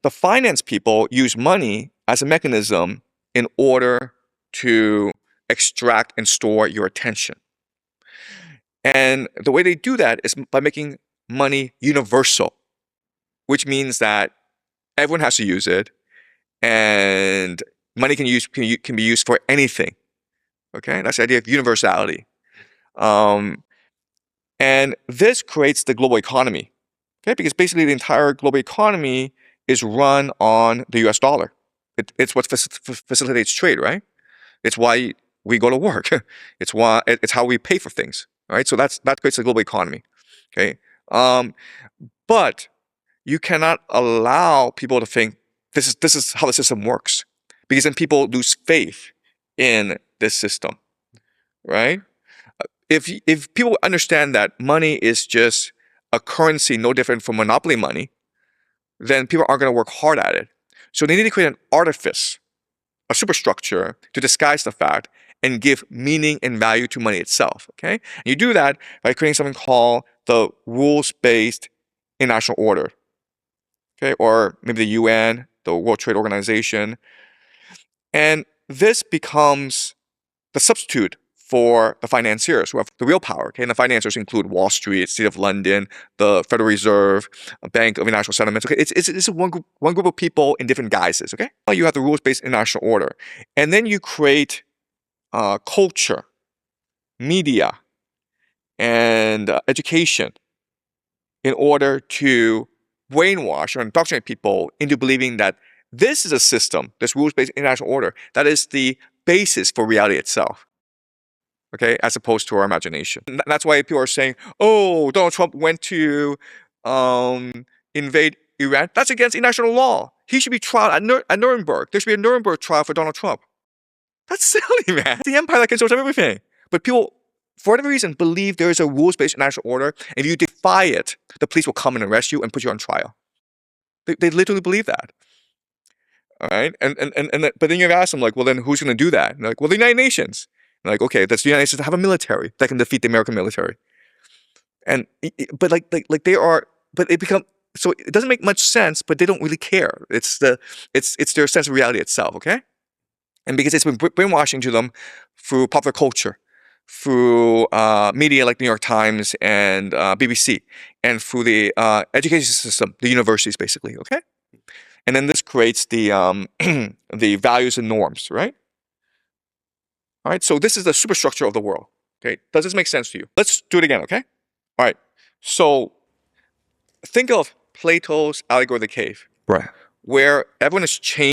the finance people use money as a mechanism in order to extract and store your attention. And the way they do that is by making money universal, which means that everyone has to use it, and money can be used for anything. Okay, that's the idea of universality. And this creates the global economy. Okay, because basically the entire global economy is run on the US dollar. It's what facilitates trade, right? It's why we go to work. It's how we pay for things, right? So that creates a global economy. Okay, but you cannot allow people to think this is how the system works, because then people lose faith in this system, right? If people understand that money is just a currency no different from monopoly money, then people aren't going to work hard at it. So they need to create an artifice, a superstructure to disguise the fact and give meaning and value to money itself. Okay, and you do that by creating something called the rules-based international order. Okay, or maybe the UN, the World Trade Organization, and this becomes the substitute for the financiers who have the real power. Okay, and the financiers include Wall Street, City of London, the Federal Reserve, Bank of International Settlements. Okay, it's one group of people in different guises. Okay, you have the rules-based international order, and then you create culture, media, and education in order to brainwash or indoctrinate people into believing that this is a system, this rules-based international order, that is the basis for reality itself. Okay, as opposed to our imagination. And that's why people are saying, oh, Donald Trump went to invade Iran. That's against international law. He should be tried at Nuremberg. There should be a Nuremberg trial for Donald Trump. That's silly, man. The empire that controls everything. But people, for whatever reason, believe there is a rules-based international order. If you defy it, the police will come and arrest you and put you on trial. They literally believe that. All right, but then you ask them, like, well, then who's going to do that? And they're like, well, the United Nations. And like, okay, that's the United Nations to have a military that can defeat the American military. And but it becomes, so it doesn't make much sense, but they don't really care. It's their sense of reality itself. Okay, and because it's been brainwashing to them through popular culture, through media like New York Times and BBC, and through the education system, the universities, basically. Okay. And then this creates the the values and norms, right? All right, so this is the superstructure of the world. Okay, does this make sense to you? Let's do it again, okay? All right, so think of Plato's allegory of the cave, right, where everyone is chained